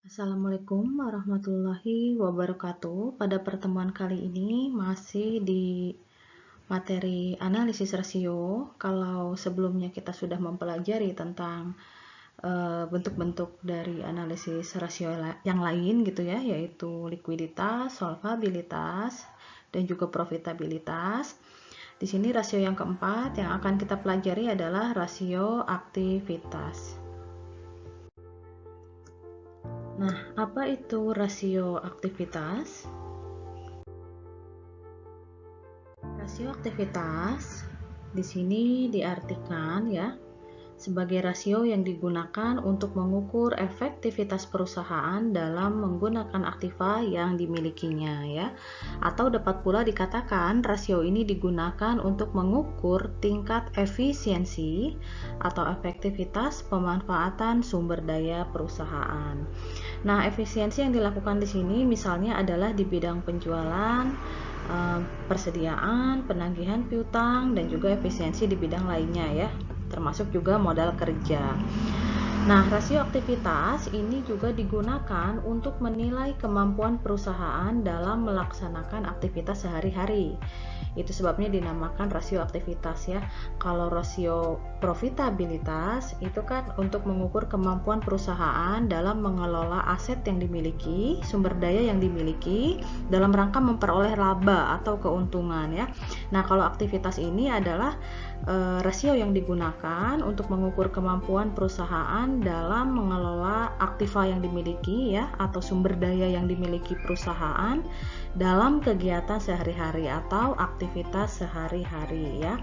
Assalamualaikum warahmatullahi wabarakatuh. Pada pertemuan kali ini masih di materi analisis rasio. Kalau sebelumnya kita sudah mempelajari tentang bentuk-bentuk dari analisis rasio yang lain gitu ya, yaitu likuiditas, solvabilitas, dan juga profitabilitas. Di sini rasio yang keempat yang akan kita pelajari adalah rasio aktivitas. Nah, apa itu rasio aktivitas? Rasio aktivitas di sini diartikan ya sebagai rasio yang digunakan untuk mengukur efektivitas perusahaan dalam menggunakan aktiva yang dimilikinya ya. Atau dapat pula dikatakan rasio ini digunakan untuk mengukur tingkat efisiensi atau efektivitas pemanfaatan sumber daya perusahaan. Nah, efisiensi yang dilakukan di sini misalnya adalah di bidang penjualan, persediaan, penagihan piutang, dan juga efisiensi di bidang lainnya ya, termasuk juga modal kerja. Nah, rasio aktivitas ini juga digunakan untuk menilai kemampuan perusahaan dalam melaksanakan aktivitas sehari-hari. Itu sebabnya dinamakan rasio aktivitas ya. Kalau rasio profitabilitas itu kan untuk mengukur kemampuan perusahaan dalam mengelola aset yang dimiliki, sumber daya yang dimiliki dalam rangka memperoleh laba atau keuntungan ya. Nah, kalau aktivitas ini adalah rasio yang digunakan untuk mengukur kemampuan perusahaan dalam mengelola aktiva yang dimiliki ya atau sumber daya yang dimiliki perusahaan dalam kegiatan sehari-hari atau aktivitas sehari-hari ya.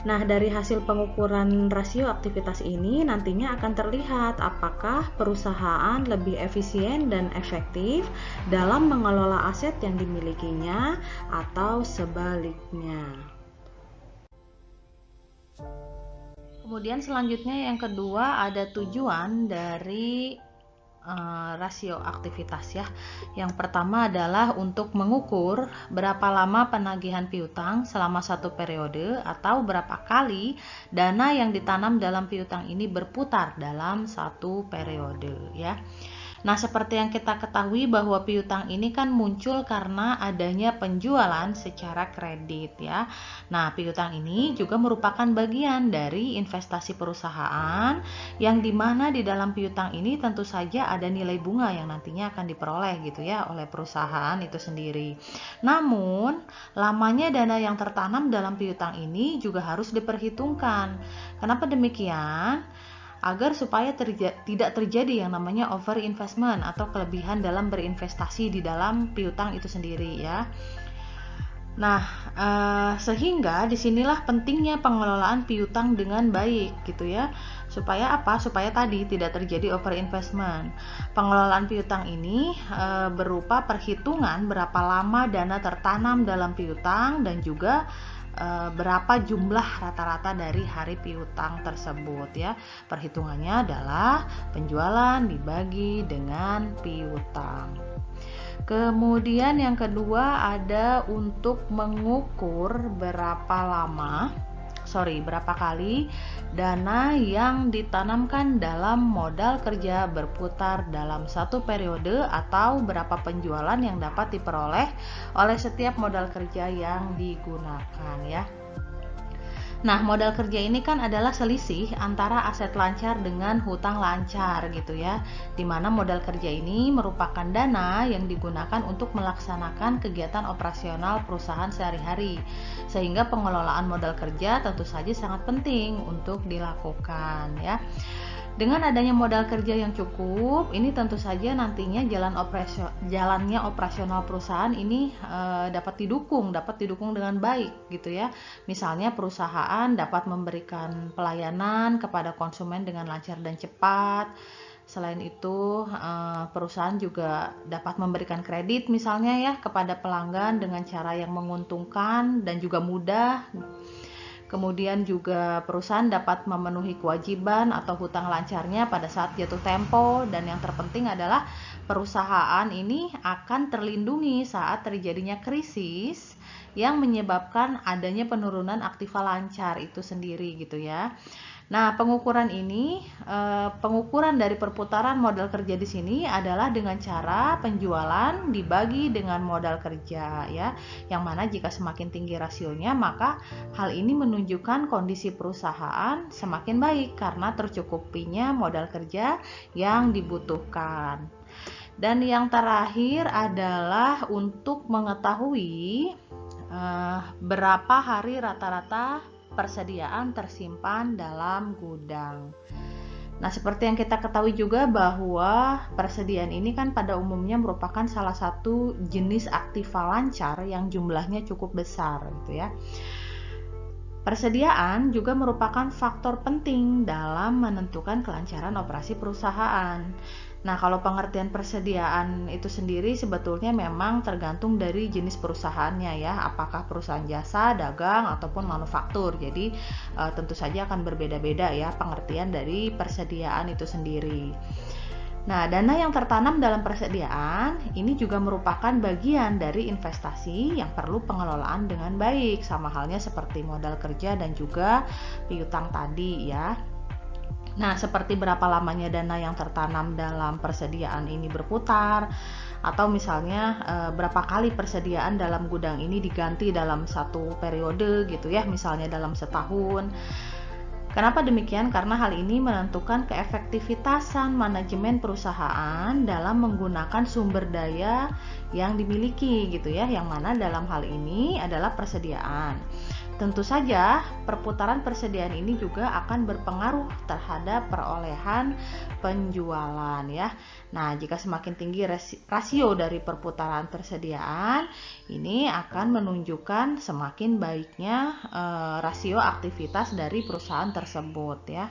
Nah, dari hasil pengukuran rasio aktivitas ini nantinya akan terlihat apakah perusahaan lebih efisien dan efektif dalam mengelola aset yang dimilikinya atau sebaliknya. Kemudian selanjutnya yang kedua ada tujuan dari rasio aktivitas ya. Yang pertama adalah untuk mengukur berapa lama penagihan piutang selama satu periode atau berapa kali dana yang ditanam dalam piutang ini berputar dalam satu periode ya. Nah, seperti yang kita ketahui bahwa piutang ini kan muncul karena adanya penjualan secara kredit ya. Nah, piutang ini juga merupakan bagian dari investasi perusahaan yang dimana di dalam piutang ini tentu saja ada nilai bunga yang nantinya akan diperoleh gitu ya oleh perusahaan itu sendiri. Namun, lamanya dana yang tertanam dalam piutang ini juga harus diperhitungkan. Kenapa demikian? Agar supaya tidak terjadi yang namanya over investment atau kelebihan dalam berinvestasi di dalam piutang itu sendiri ya. Nah, sehingga disinilah pentingnya pengelolaan piutang dengan baik gitu ya. Supaya apa? Supaya tadi tidak terjadi over investment. Pengelolaan piutang ini berupa perhitungan berapa lama dana tertanam dalam piutang dan juga berapa jumlah rata-rata dari hari piutang tersebut ya. Perhitungannya adalah penjualan dibagi dengan piutang. Kemudian yang kedua ada untuk mengukur berapa kali dana yang ditanamkan dalam modal kerja berputar dalam satu periode atau berapa penjualan yang dapat diperoleh oleh setiap modal kerja yang digunakan ya. Nah, modal kerja ini kan adalah selisih antara aset lancar dengan hutang lancar gitu ya. Dimana modal kerja ini merupakan dana yang digunakan untuk melaksanakan kegiatan operasional perusahaan sehari-hari. Sehingga pengelolaan modal kerja tentu saja sangat penting untuk dilakukan ya. Dengan adanya modal kerja yang cukup, ini tentu saja nantinya jalannya operasional perusahaan ini dapat didukung dengan baik gitu ya. Misalnya perusahaan dapat memberikan pelayanan kepada konsumen dengan lancar dan cepat. Selain itu, perusahaan juga dapat memberikan kredit misalnya ya kepada pelanggan dengan cara yang menguntungkan dan juga mudah. Kemudian juga perusahaan dapat memenuhi kewajiban atau hutang lancarnya pada saat jatuh tempo, dan yang terpenting adalah perusahaan ini akan terlindungi saat terjadinya krisis yang menyebabkan adanya penurunan aktiva lancar itu sendiri gitu ya. Nah, pengukuran ini, pengukuran dari perputaran modal kerja di sini adalah dengan cara penjualan dibagi dengan modal kerja ya, yang mana jika semakin tinggi rasionya, maka hal ini menunjukkan kondisi perusahaan semakin baik karena tercukupinya modal kerja yang dibutuhkan. Dan yang terakhir adalah untuk mengetahui berapa hari rata-rata persediaan tersimpan dalam gudang. Nah, seperti yang kita ketahui juga bahwa persediaan ini kan pada umumnya merupakan salah satu jenis aktiva lancar yang jumlahnya cukup besar gitu ya. Persediaan juga merupakan faktor penting dalam menentukan kelancaran operasi perusahaan. Nah, kalau pengertian persediaan itu sendiri sebetulnya memang tergantung dari jenis perusahaannya ya, apakah perusahaan jasa, dagang, ataupun manufaktur. Jadi tentu saja akan berbeda-beda ya pengertian dari persediaan itu sendiri. Nah, dana yang tertanam dalam persediaan ini juga merupakan bagian dari investasi yang perlu pengelolaan dengan baik, sama halnya seperti modal kerja dan juga piutang tadi ya. Nah, seperti berapa lamanya dana yang tertanam dalam persediaan ini berputar, atau misalnya berapa kali persediaan dalam gudang ini diganti dalam satu periode gitu ya, misalnya dalam setahun. Kenapa demikian? Karena hal ini menentukan keefektivitasan manajemen perusahaan dalam menggunakan sumber daya yang dimiliki gitu ya, yang mana dalam hal ini adalah persediaan. Tentu saja perputaran persediaan ini juga akan berpengaruh terhadap perolehan penjualan ya. Nah, jika semakin tinggi rasio dari perputaran persediaan, ini akan menunjukkan semakin baiknya rasio aktivitas dari perusahaan tersebut ya.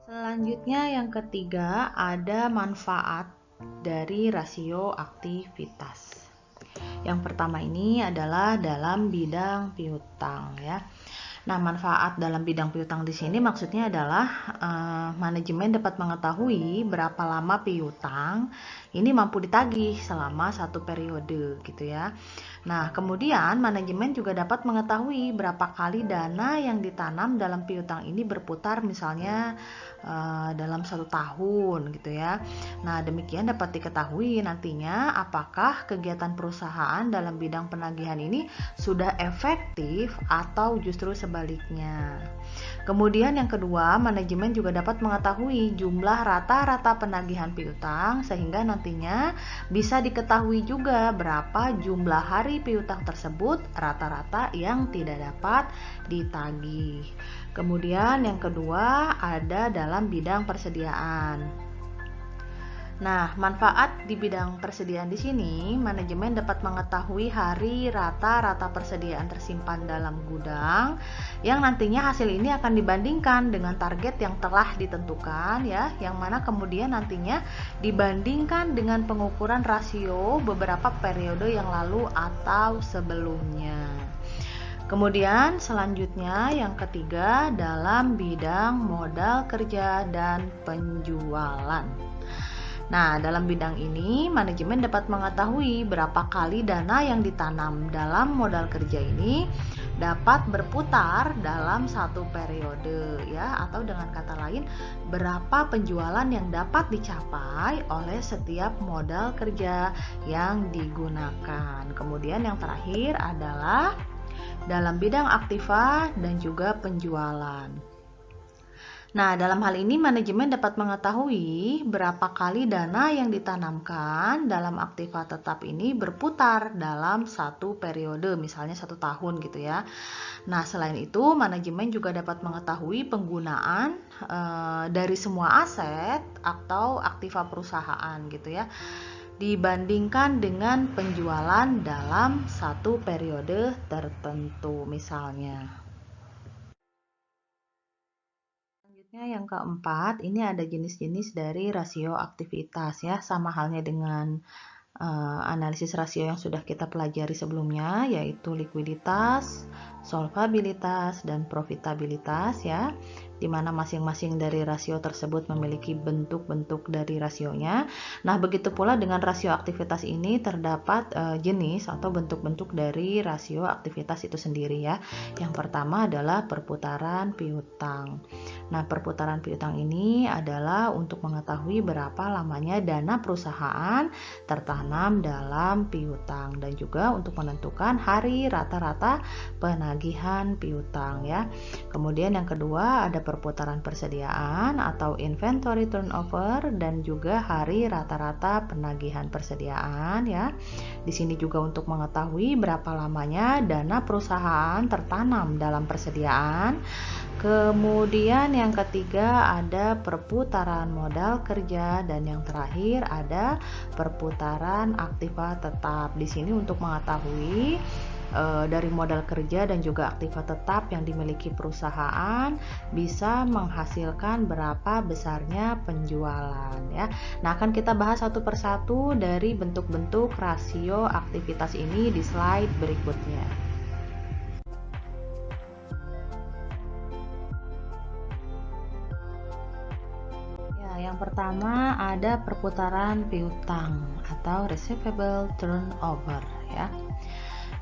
Selanjutnya yang ketiga ada manfaat dari rasio aktivitas. Yang pertama ini adalah dalam bidang piutang ya. Nah, manfaat dalam bidang piutang di sini maksudnya adalah manajemen dapat mengetahui berapa lama piutang ini mampu ditagih selama satu periode gitu ya. Nah, kemudian manajemen juga dapat mengetahui berapa kali dana yang ditanam dalam piutang ini berputar misalnya dalam 1 tahun gitu ya. Nah, demikian dapat diketahui nantinya apakah kegiatan perusahaan dalam bidang penagihan ini sudah efektif atau justru sebaliknya. Kemudian yang kedua, manajemen juga dapat mengetahui jumlah rata-rata penagihan piutang sehingga nantinya bisa diketahui juga berapa jumlah hari piutang tersebut rata-rata yang tidak dapat ditagih. Kemudian yang kedua ada dalam bidang persediaan. Nah, manfaat di bidang persediaan di sini, manajemen dapat mengetahui hari rata-rata persediaan tersimpan dalam gudang, yang nantinya hasil ini akan dibandingkan dengan target yang telah ditentukan ya, yang mana kemudian nantinya dibandingkan dengan pengukuran rasio beberapa periode yang lalu atau sebelumnya. Kemudian selanjutnya yang ketiga dalam bidang modal kerja dan penjualan. Nah, dalam bidang ini, manajemen dapat mengetahui berapa kali dana yang ditanam dalam modal kerja ini dapat berputar dalam satu periode ya, atau dengan kata lain, berapa penjualan yang dapat dicapai oleh setiap modal kerja yang digunakan. Kemudian yang terakhir adalah dalam bidang aktiva dan juga penjualan. Nah, dalam hal ini manajemen dapat mengetahui berapa kali dana yang ditanamkan dalam aktiva tetap ini berputar dalam satu periode, misalnya 1 tahun gitu ya. Nah, selain itu manajemen juga dapat mengetahui penggunaan dari semua aset atau aktiva perusahaan gitu ya, dibandingkan dengan penjualan dalam satu periode tertentu misalnya. Yang keempat, ini ada jenis-jenis dari rasio aktivitas ya, sama halnya dengan analisis rasio yang sudah kita pelajari sebelumnya, yaitu likuiditas, solvabilitas, dan profitabilitas ya, di mana masing-masing dari rasio tersebut memiliki bentuk-bentuk dari rasionya. Nah, begitu pula dengan rasio aktivitas ini terdapat jenis atau bentuk-bentuk dari rasio aktivitas itu sendiri ya. Yang pertama adalah perputaran piutang. Nah, perputaran piutang ini adalah untuk mengetahui berapa lamanya dana perusahaan tertanam dalam piutang dan juga untuk menentukan hari rata-rata penagihan piutang ya. Kemudian yang kedua ada perputaran persediaan atau inventory turnover dan juga hari rata-rata penagihan persediaan ya. Di sini juga untuk mengetahui berapa lamanya dana perusahaan tertanam dalam persediaan. Kemudian yang ketiga ada perputaran modal kerja dan yang terakhir ada perputaran aktiva tetap. Di sini untuk mengetahui dari modal kerja dan juga aktiva tetap yang dimiliki perusahaan bisa menghasilkan berapa besarnya penjualan ya. Nah, akan kita bahas satu persatu dari bentuk-bentuk rasio aktivitas ini di slide berikutnya. Yang pertama ada perputaran piutang atau receivable turnover ya.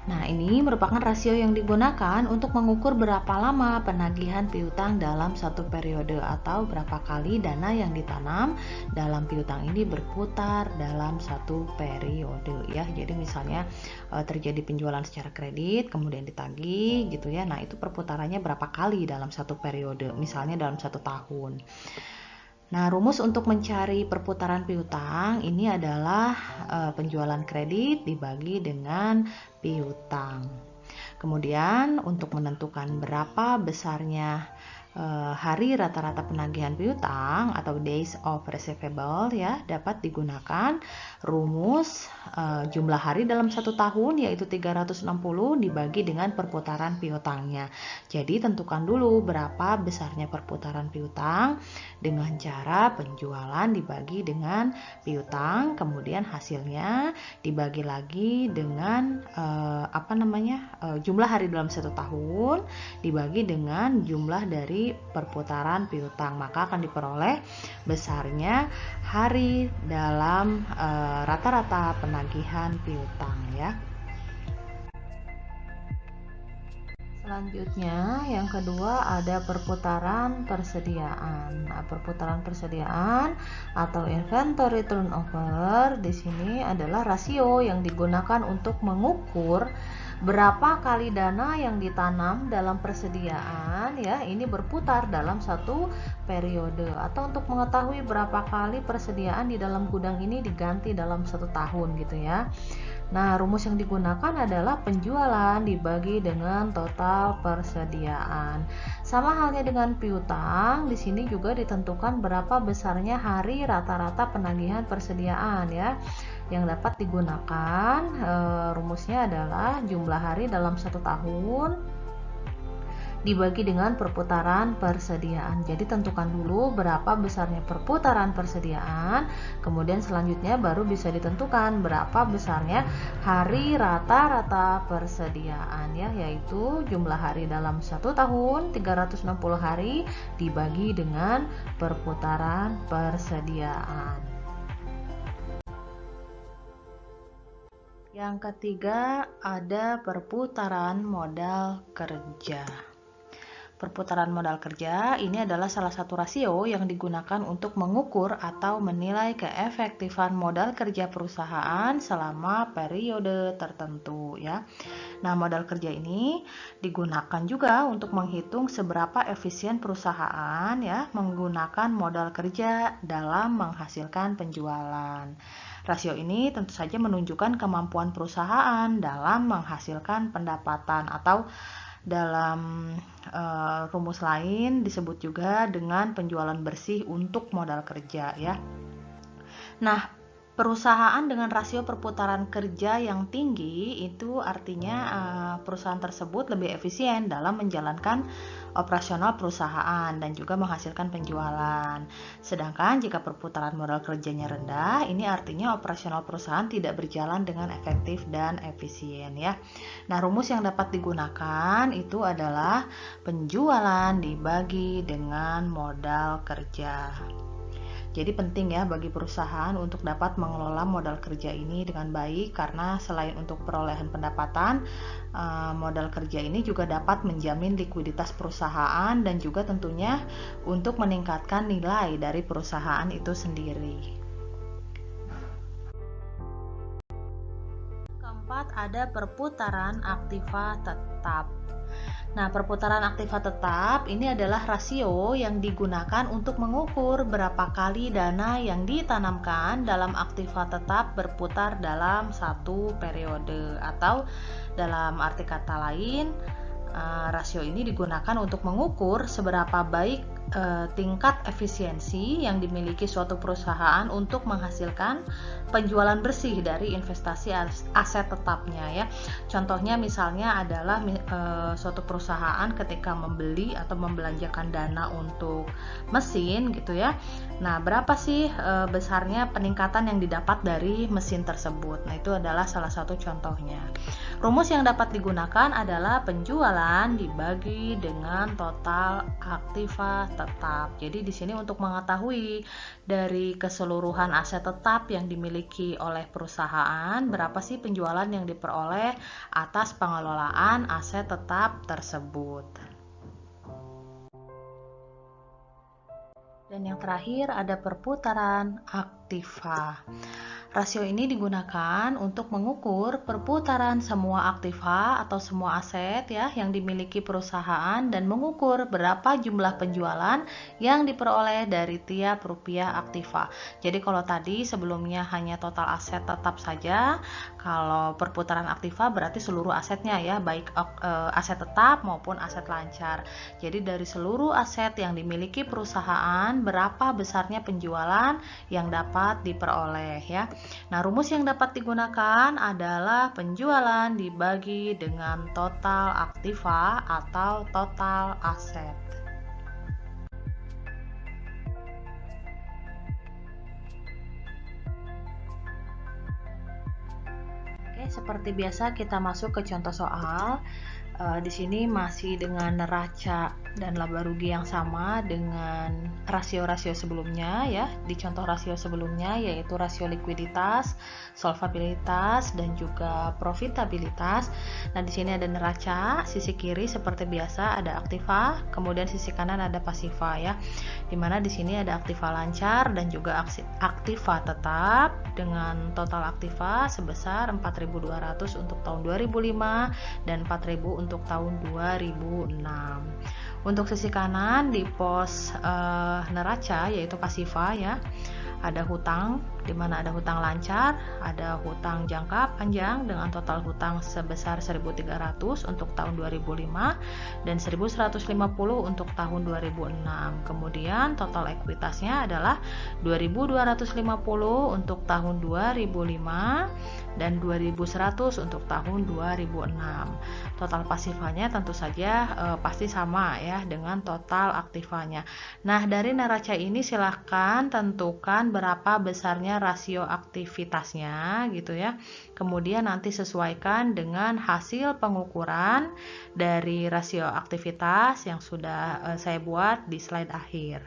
Nah, ini merupakan rasio yang digunakan untuk mengukur berapa lama penagihan piutang dalam satu periode atau berapa kali dana yang ditanam dalam piutang ini berputar dalam satu periode ya. Jadi misalnya terjadi penjualan secara kredit kemudian ditagih gitu ya. Nah, itu perputarannya berapa kali dalam satu periode, misalnya dalam 1 tahun. Nah, rumus untuk mencari perputaran piutang ini adalah penjualan kredit dibagi dengan piutang. Kemudian untuk menentukan berapa besarnya hari rata-rata penagihan piutang atau days of receivable ya, dapat digunakan rumus jumlah hari dalam 1 tahun yaitu 360 dibagi dengan perputaran piutangnya. Jadi tentukan dulu berapa besarnya perputaran piutang dengan cara penjualan dibagi dengan piutang, kemudian hasilnya dibagi lagi dengan jumlah hari dalam 1 tahun dibagi dengan jumlah dari perputaran piutang, maka akan diperoleh besarnya hari dalam rata-rata penagihan piutang ya. Selanjutnya yang kedua ada perputaran persediaan. Nah, perputaran persediaan atau inventory turnover di sini adalah rasio yang digunakan untuk mengukur berapa kali dana yang ditanam dalam persediaan ya, ini berputar dalam satu periode, atau untuk mengetahui berapa kali persediaan di dalam gudang ini diganti dalam 1 tahun gitu ya. Nah, rumus yang digunakan adalah penjualan dibagi dengan total persediaan. Sama halnya dengan piutang, di sini juga ditentukan berapa besarnya hari rata-rata penagihan persediaan ya. Yang dapat digunakan rumusnya adalah jumlah hari dalam 1 tahun dibagi dengan perputaran persediaan. Jadi tentukan dulu berapa besarnya perputaran persediaan, kemudian selanjutnya baru bisa ditentukan berapa besarnya hari rata-rata persediaan ya, yaitu jumlah hari dalam 1 tahun 360 hari dibagi dengan perputaran persediaan. Yang ketiga ada perputaran modal kerja. Perputaran modal kerja ini adalah salah satu rasio yang digunakan untuk mengukur atau menilai keefektifan modal kerja perusahaan selama periode tertentu ya. Nah, modal kerja ini digunakan juga untuk menghitung seberapa efisien perusahaan ya menggunakan modal kerja dalam menghasilkan penjualan. Rasio ini tentu saja menunjukkan kemampuan perusahaan dalam menghasilkan pendapatan, atau dalam rumus lain disebut juga dengan penjualan bersih untuk modal kerja ya. Nah, Perusahaan dengan rasio perputaran kerja yang tinggi itu artinya perusahaan tersebut lebih efisien dalam menjalankan operasional perusahaan dan juga menghasilkan penjualan. Sedangkan jika perputaran modal kerjanya rendah, ini artinya operasional perusahaan tidak berjalan dengan efektif dan efisien ya. Nah, rumus yang dapat digunakan itu adalah penjualan dibagi dengan modal kerja. Jadi penting ya bagi perusahaan untuk dapat mengelola modal kerja ini dengan baik, karena selain untuk perolehan pendapatan, modal kerja ini juga dapat menjamin likuiditas perusahaan dan juga tentunya untuk meningkatkan nilai dari perusahaan itu sendiri. Keempat, ada perputaran aktiva tetap. Nah, perputaran aktiva tetap ini adalah rasio yang digunakan untuk mengukur berapa kali dana yang ditanamkan dalam aktiva tetap berputar dalam satu periode, atau dalam arti kata lain, rasio ini digunakan untuk mengukur seberapa baik tingkat efisiensi yang dimiliki suatu perusahaan untuk menghasilkan penjualan bersih dari investasi aset tetapnya ya. Contohnya misalnya adalah suatu perusahaan ketika membeli atau membelanjakan dana untuk mesin gitu ya. Nah, berapa sih besarnya peningkatan yang didapat dari mesin tersebut? Nah, itu adalah salah satu contohnya. Rumus yang dapat digunakan adalah penjualan dibagi dengan total aktiva tetap. Jadi di sini untuk mengetahui dari keseluruhan aset tetap yang dimiliki oleh perusahaan, berapa sih penjualan yang diperoleh atas pengelolaan aset tetap tersebut. Dan yang terakhir ada perputaran aktiva. Rasio ini digunakan untuk mengukur perputaran semua aktiva atau semua aset ya yang dimiliki perusahaan dan mengukur berapa jumlah penjualan yang diperoleh dari tiap rupiah aktiva. Jadi kalau tadi sebelumnya hanya total aset tetap saja, kalau perputaran aktiva berarti seluruh asetnya ya, baik aset tetap maupun aset lancar. Jadi dari seluruh aset yang dimiliki perusahaan, berapa besarnya penjualan yang dapat diperoleh ya. Nah, rumus yang dapat digunakan adalah penjualan dibagi dengan total aktiva atau total aset. Oke, seperti biasa kita masuk ke contoh soal. Di sini masih dengan neraca dan laba rugi yang sama dengan rasio-rasio sebelumnya ya. Di contoh rasio sebelumnya yaitu rasio likuiditas, solvabilitas dan juga profitabilitas. Nah, di sini ada neraca, sisi kiri seperti biasa ada aktiva, kemudian sisi kanan ada pasiva ya. Dimana di sini ada aktiva lancar dan juga aktiva tetap dengan total aktiva sebesar 4.200 untuk tahun 2005 dan 4.000 untuk tahun 2006. Untuk sisi kanan di pos neraca yaitu pasiva ya, ada hutang, di mana ada hutang lancar, ada hutang jangka panjang dengan total hutang sebesar 1.300 untuk tahun 2005 dan 1.150 untuk tahun 2006. Kemudian total ekuitasnya adalah 2.250 untuk tahun 2005 dan 2.100 untuk tahun 2006. Total pasifanya tentu saja pasti sama ya dengan total aktivanya. Nah, dari neraca ini silahkan tentukan berapa besarnya rasio aktivitasnya gitu ya. Kemudian nanti sesuaikan dengan hasil pengukuran dari rasio aktivitas yang sudah saya buat di slide akhir.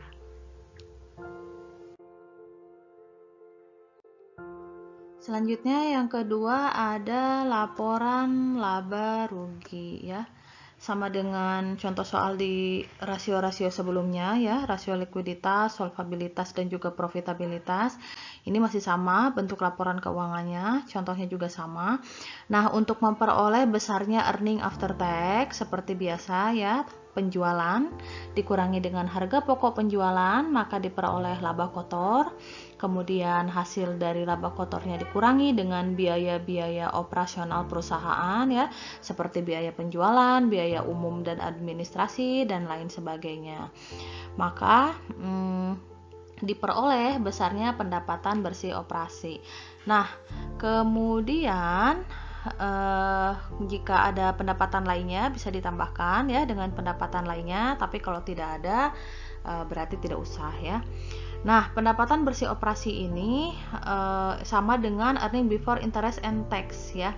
Selanjutnya yang kedua ada laporan laba rugi ya. Sama dengan contoh soal di rasio-rasio sebelumnya ya, rasio likuiditas, solvabilitas dan juga profitabilitas. Ini masih sama bentuk laporan keuangannya, contohnya juga sama. Nah, untuk memperoleh besarnya earning after tax seperti biasa ya, penjualan dikurangi dengan harga pokok penjualan, maka diperoleh laba kotor. Kemudian hasil dari laba kotornya dikurangi dengan biaya-biaya operasional perusahaan ya, seperti biaya penjualan, biaya umum dan administrasi dan lain sebagainya. Maka diperoleh besarnya pendapatan bersih operasi. Nah, kemudian jika ada pendapatan lainnya bisa ditambahkan ya dengan pendapatan lainnya, tapi kalau tidak ada berarti tidak usah ya. Nah, pendapatan bersih operasi ini sama dengan earning before interest and tax ya.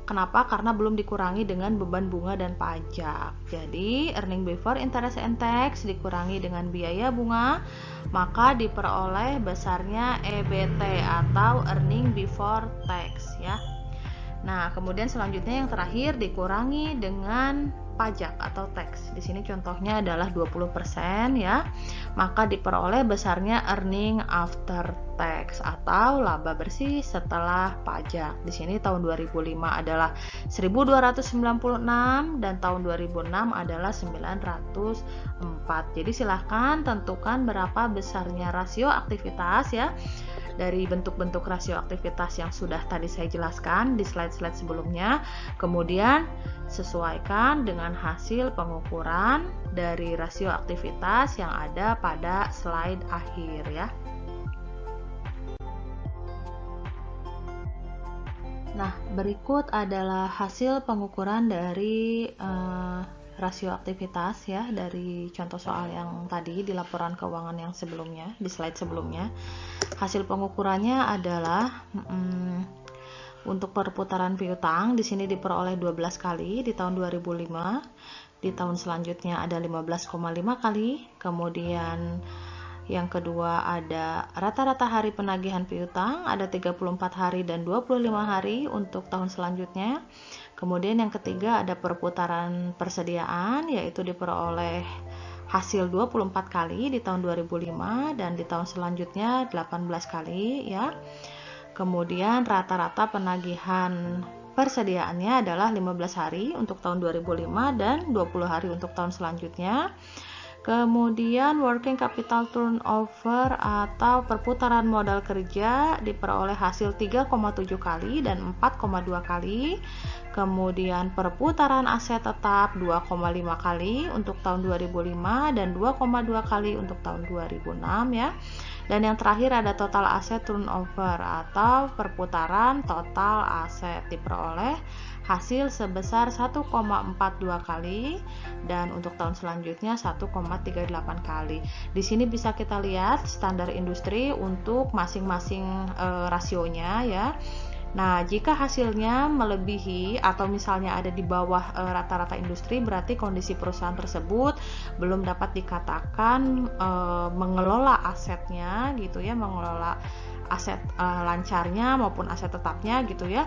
Kenapa? Karena belum dikurangi dengan beban bunga dan pajak. Jadi, earning before interest and tax dikurangi dengan biaya bunga, maka diperoleh besarnya EBT atau earning before tax ya. Nah, kemudian selanjutnya yang terakhir dikurangi dengan pajak atau tax. Di sini contohnya adalah 20% ya. Maka diperoleh besarnya earning after tax atau laba bersih setelah pajak. Di sini tahun 2005 adalah 1.296 dan tahun 2006 adalah 904. Jadi silahkan tentukan berapa besarnya rasio aktivitas ya dari bentuk-bentuk rasio aktivitas yang sudah tadi saya jelaskan di slide-slide sebelumnya. Kemudian sesuaikan dengan hasil pengukuran dari rasio aktivitas yang ada pada slide akhir ya. Nah, berikut adalah hasil pengukuran dari rasio aktivitas ya dari contoh soal yang tadi di laporan keuangan yang sebelumnya, di slide sebelumnya. Hasil pengukurannya adalah untuk perputaran piutang di sini diperoleh 12 kali di tahun 2005. Di tahun selanjutnya ada 15,5 kali. Kemudian yang kedua ada rata-rata hari penagihan piutang, ada 34 hari dan 25 hari untuk tahun selanjutnya. Kemudian yang ketiga ada perputaran persediaan, yaitu diperoleh hasil 24 kali di tahun 2005 dan di tahun selanjutnya 18 kali ya. Kemudian rata-rata penagihan persediaannya adalah 15 hari untuk tahun 2005 dan 20 hari untuk tahun selanjutnya. Kemudian working capital turnover atau perputaran modal kerja diperoleh hasil 3,7 kali dan 4,2 kali. Kemudian perputaran aset tetap 2,5 kali untuk tahun 2005 dan 2,2 kali untuk tahun 2006 ya. Dan yang terakhir ada total aset turnover atau perputaran total aset diperoleh hasil sebesar 1,42 kali dan untuk tahun selanjutnya 1,38 kali. Di sini bisa kita lihat standar industri untuk masing-masing rasionya ya. Nah, jika hasilnya melebihi atau misalnya ada di bawah rata-rata industri, berarti kondisi perusahaan tersebut belum dapat dikatakan mengelola asetnya gitu ya, mengelola aset lancarnya maupun aset tetapnya gitu ya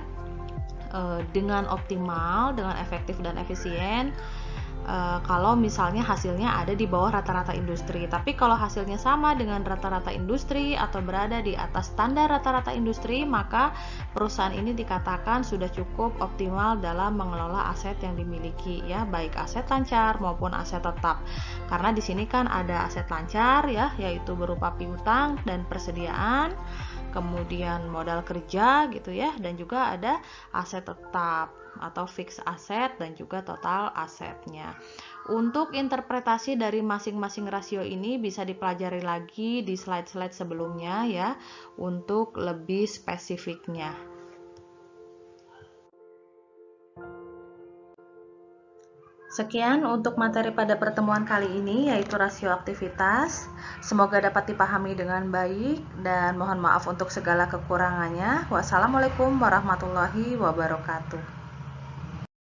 dengan optimal, dengan efektif dan efisien. Kalau misalnya hasilnya ada di bawah rata-rata industri. Tapi kalau hasilnya sama dengan rata-rata industri atau berada di atas standar rata-rata industri, maka perusahaan ini dikatakan sudah cukup optimal dalam mengelola aset yang dimiliki ya, baik aset lancar maupun aset tetap. Karena di sini kan ada aset lancar ya, yaitu berupa piutang dan persediaan, kemudian modal kerja gitu ya, dan juga ada aset tetap atau fixed asset dan juga total asetnya. Untuk interpretasi dari masing-masing rasio ini bisa dipelajari lagi di slide-slide sebelumnya ya untuk lebih spesifiknya. Sekian untuk materi pada pertemuan kali ini, yaitu rasio aktivitas. Semoga dapat dipahami dengan baik dan mohon maaf untuk segala kekurangannya. Wassalamualaikum warahmatullahi wabarakatuh.